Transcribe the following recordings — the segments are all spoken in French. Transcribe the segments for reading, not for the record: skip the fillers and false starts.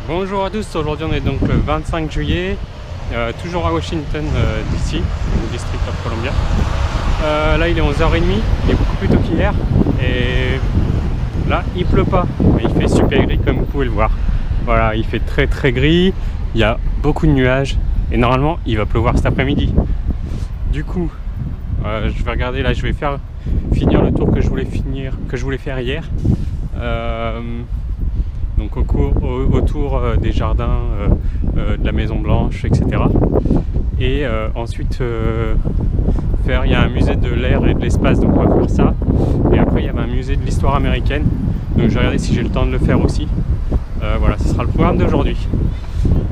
Bonjour à tous, aujourd'hui on est donc le 25 juillet, toujours à Washington DC, District of Columbia. Là il est 11h30, il est beaucoup plus tôt qu'hier et là il pleut pas, mais il fait super gris comme vous pouvez le voir. Voilà, il fait très gris, il y a beaucoup de nuages et normalement il va pleuvoir cet après-midi. Du coup, je vais regarder là, je vais finir le tour que je voulais faire hier. Donc autour des jardins de la Maison Blanche, etc. Et ensuite il y a un musée de l'air et de l'espace, donc on va faire ça. Et après il y avait un musée de l'histoire américaine, donc je vais regarder si j'ai le temps de le faire aussi. Voilà, ce sera le programme d'aujourd'hui.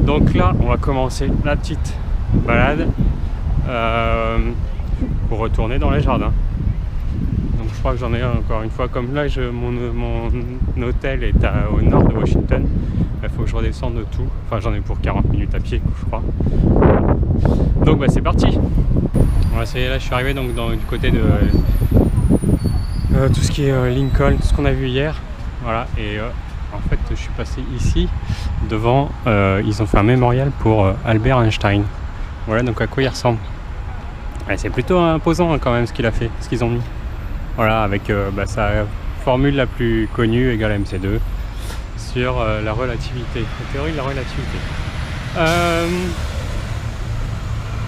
Donc là on va commencer la petite balade pour retourner dans les jardins. Donc je crois que j'en ai encore une fois, comme là mon hôtel est au nord de Washington, il faut que je redescende de tout, enfin j'en ai pour 40 minutes à pied je crois. Donc c'est parti. Voilà, là je suis arrivé donc du côté de tout ce qui est Lincoln, tout ce qu'on a vu hier. Voilà, et en fait je suis passé ici devant, ils ont fait un mémorial pour Albert Einstein. Voilà donc à quoi il ressemble. Ouais, c'est plutôt imposant quand même ce qu'il a fait, ce qu'ils ont mis. Voilà, avec sa formule la plus connue égale MC2 sur la relativité, la théorie de la relativité.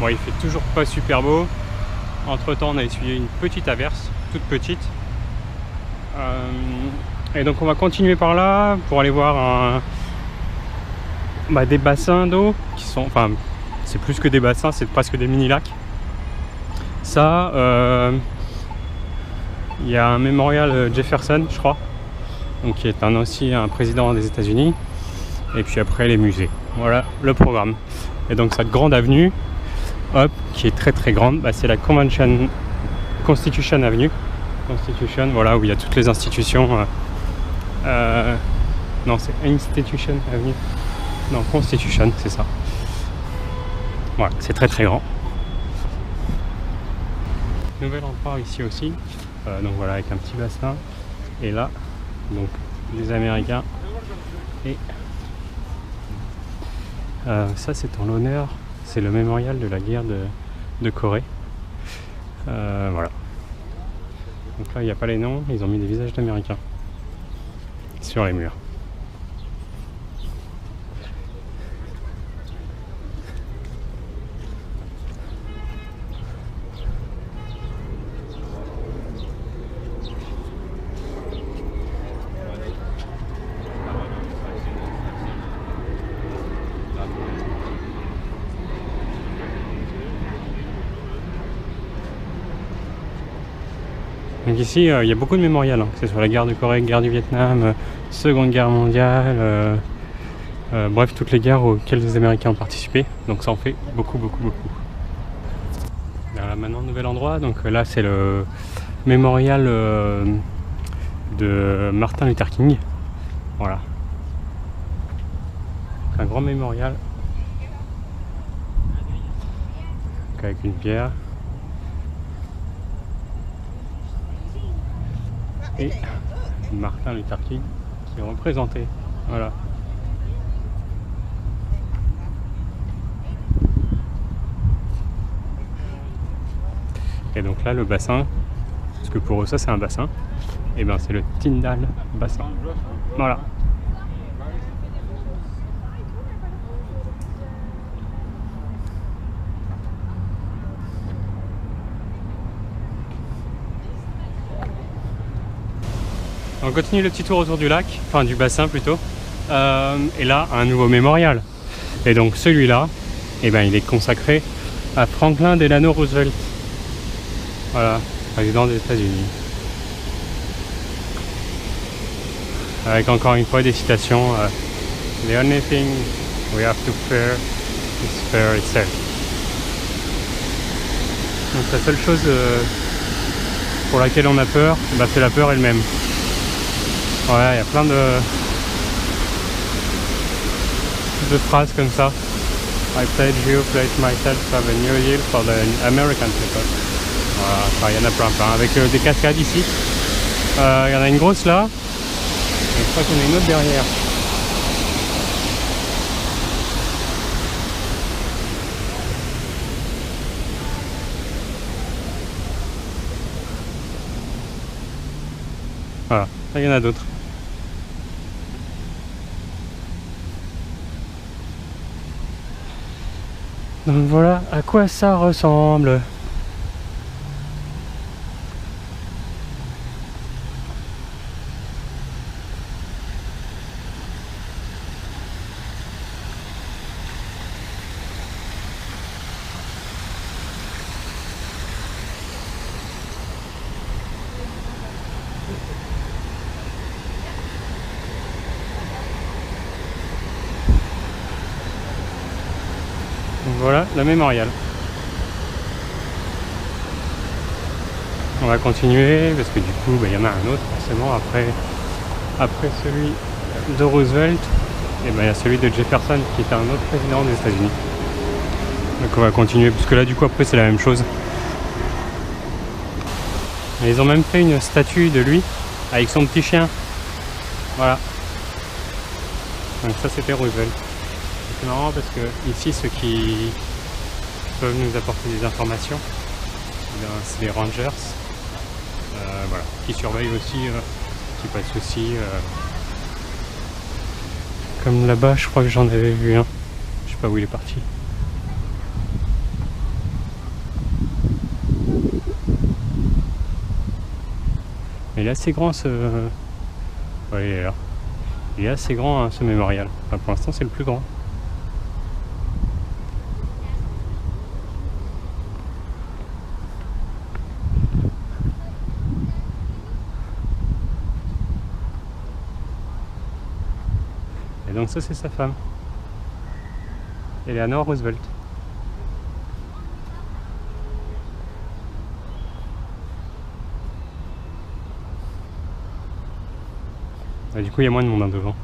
Bon, il fait toujours pas super beau. Entre temps, on a essuyé une petite averse, toute petite. Et donc, on va continuer par là pour aller voir des bassins d'eau qui sont, enfin, c'est plus que des bassins, c'est presque des mini-lacs. Ça. Il y a un mémorial Jefferson, je crois, donc qui est aussi un président des États-Unis. Et puis après les musées. Voilà le programme. Et donc cette grande avenue, qui est très grande, c'est la Constitution Avenue. Constitution, voilà, où il y a toutes les institutions. Non, c'est Institution Avenue. Non, Constitution, c'est ça. Voilà, c'est très grand. Nouvel endroit ici aussi. Donc voilà, avec un petit bassin, et là donc des Américains, et ça c'est en l'honneur, c'est le mémorial de la guerre de Corée. Voilà, donc là il n'y a pas les noms, ils ont mis des visages d'Américains sur les murs. Donc ici, il y a beaucoup de mémorials, que ce soit la guerre de Corée, guerre du Vietnam, Seconde Guerre mondiale, bref, toutes les guerres auxquelles les Américains ont participé. Donc ça en fait beaucoup. Là maintenant, nouvel endroit, donc là c'est le mémorial de Martin Luther King. Voilà. Donc un grand mémorial avec une pierre. Et Martin Luther King qui est représenté. Voilà. Et donc là le bassin, parce que pour eux ça c'est un bassin, et c'est le Tyndall bassin. Voilà. On continue le petit tour autour du lac, enfin du bassin plutôt, et là un nouveau mémorial. Et donc celui-là, il est consacré à Franklin Delano Roosevelt. Voilà, président des États-Unis. Avec encore une fois des citations. The only thing we have to fear is fear itself. Donc la seule chose pour laquelle on a peur, c'est la peur elle-même. Voilà, il y a plein de phrases comme ça. I pledge myself to have a new deal for the American people. Voilà, il y en a plein. Avec des cascades ici. Il y en a une grosse là. Et je crois qu'il y en a une autre derrière. Voilà, là il y en a d'autres. Donc voilà à quoi ça ressemble. Donc voilà la mémorial. On va continuer parce que du coup il y en a un autre forcément après celui de Roosevelt, et il y a celui de Jefferson qui était un autre président des États-Unis. Donc on va continuer parce que là du coup après c'est la même chose. Et ils ont même fait une statue de lui avec son petit chien. Voilà. Donc ça c'était Roosevelt. C'est marrant parce que ici ceux qui peuvent nous apporter des informations, c'est les Rangers. Voilà, qui surveillent aussi, qui passent aussi. Comme là-bas, je crois que j'en avais vu un. Je sais pas où il est parti. Mais il est assez grand ce. Ouais, il est là. Il est assez grand hein, ce mémorial. Enfin, pour l'instant, c'est le plus grand. Et donc ça c'est sa femme, Eleanor Roosevelt. Et du coup il y a moins de monde hein, devant.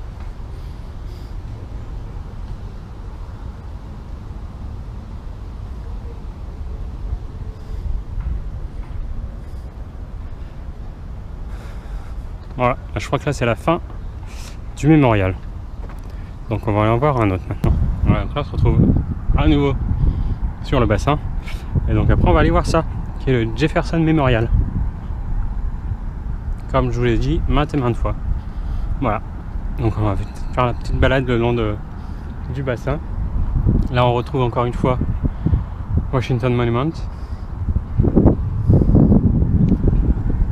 Voilà, je crois que là c'est la fin du mémorial. Donc on va aller en voir un autre maintenant. Voilà, après on se retrouve à nouveau sur le bassin. Et donc après on va aller voir ça, qui est le Jefferson Memorial. Comme je vous l'ai dit maintes et maintes fois. Voilà. Donc on va faire la petite balade le long du bassin. Là on retrouve encore une fois Washington Monument.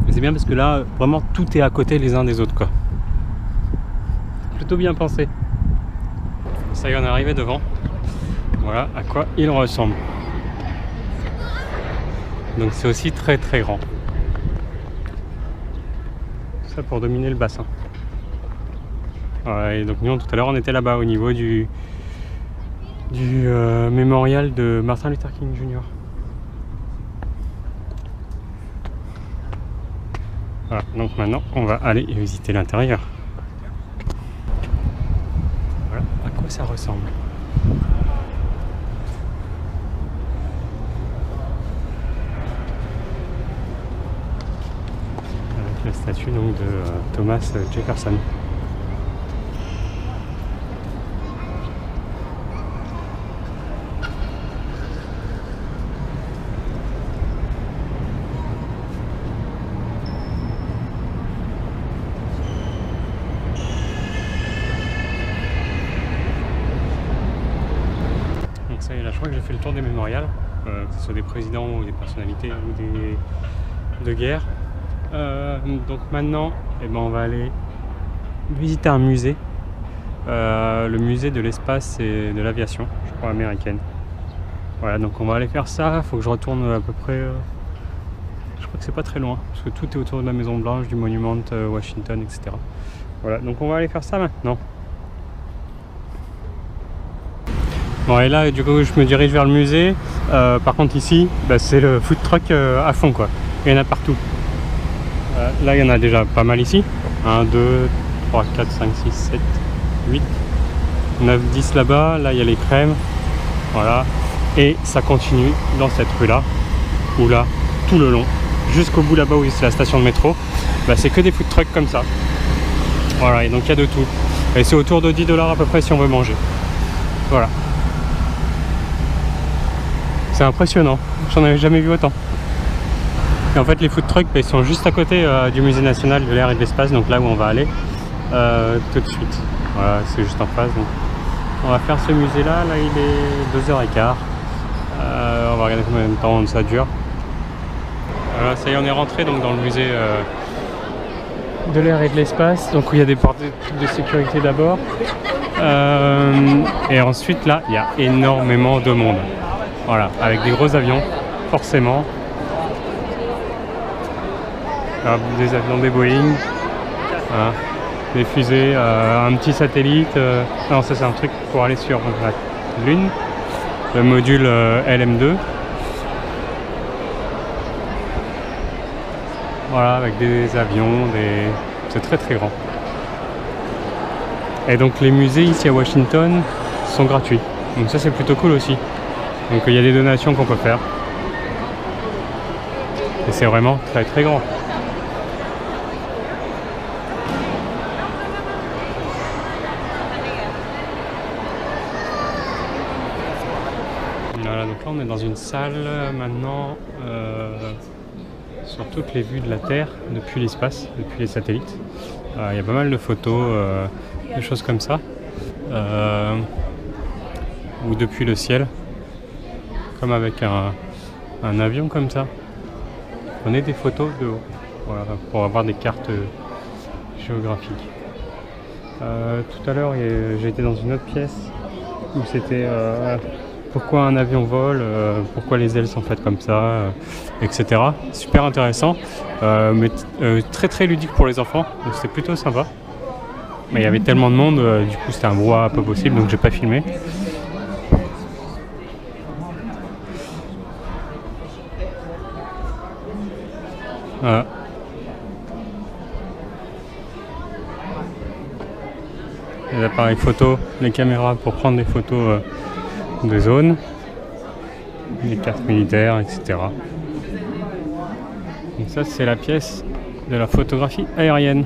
Et c'est bien parce que là vraiment tout est à côté les uns des autres quoi. Plutôt bien pensé. Ça y est, on est arrivé devant. Voilà à quoi il ressemble. Donc c'est aussi très très grand. Tout ça pour dominer le bassin. Voilà, et donc nous tout à l'heure on était là-bas au niveau du mémorial de Martin Luther King Jr. Voilà, donc maintenant on va aller visiter l'intérieur. Voilà à quoi ça ressemble. Avec la statue donc de Thomas Jefferson. Ça y est, là je crois que j'ai fait le tour des mémorials, que ce soit des présidents ou des personnalités ou de guerre. Donc maintenant on va aller visiter un musée, le musée de l'espace et de l'aviation, je crois américaine. Voilà, donc on va aller faire ça. Il faut que je retourne à peu près, je crois que c'est pas très loin parce que tout est autour de la Maison Blanche, du monument Washington, etc. Voilà, donc on va aller faire ça maintenant. Bon et là du coup je me dirige vers le musée. Par contre ici c'est le food truck à fond quoi. Il y en a partout. Là il y en a déjà pas mal ici. 1, 2, 3, 4, 5, 6, 7, 8, 9, 10 là-bas. Là il y a les crèmes. Voilà. Et ça continue dans cette rue là. Où là, tout le long, jusqu'au bout là-bas où c'est la station de métro. C'est que des food trucks comme ça. Voilà, et donc il y a de tout. Et c'est autour de 10 $ à peu près si on veut manger. Voilà. C'est impressionnant, j'en avais jamais vu autant. Et en fait les food trucks ils sont juste à côté du musée national de l'air et de l'espace, donc là où on va aller tout de suite. Voilà, c'est juste en face. Donc on va faire ce musée là, il est 2h15. On va regarder combien de temps ça dure. Voilà, ça y est, on est rentré donc dans le musée de l'air et de l'espace, donc où il y a des portes de sécurité d'abord. Et ensuite là il y a énormément de monde. Voilà, avec des gros avions, forcément. Alors, des avions, des Boeing, voilà, des fusées, un petit satellite. Non, ça c'est un truc pour aller sur la Lune, le module LM2. Voilà, avec des avions, c'est très très grand. Et donc les musées ici à Washington sont gratuits. Donc ça c'est plutôt cool aussi. Donc il y a des donations qu'on peut faire. Et c'est vraiment très très grand. Voilà, donc là on est dans une salle maintenant sur toutes les vues de la Terre depuis l'espace, depuis les satellites. Il y a pas mal de photos, des choses comme ça. Ou depuis le ciel, comme avec un avion comme ça. Prenez des photos de haut, voilà, pour avoir des cartes géographiques. Tout à l'heure j'ai été dans une autre pièce où c'était pourquoi un avion vole, pourquoi les ailes sont faites comme ça, etc. Super intéressant, mais très très ludique pour les enfants, donc c'était plutôt sympa. Mais il y avait tellement de monde, du coup c'était un brouhaha pas possible, donc j'ai pas filmé. Voilà. Les appareils photo, les caméras pour prendre des photos de zone, les cartes militaires, etc. Donc ça c'est la pièce de la photographie aérienne.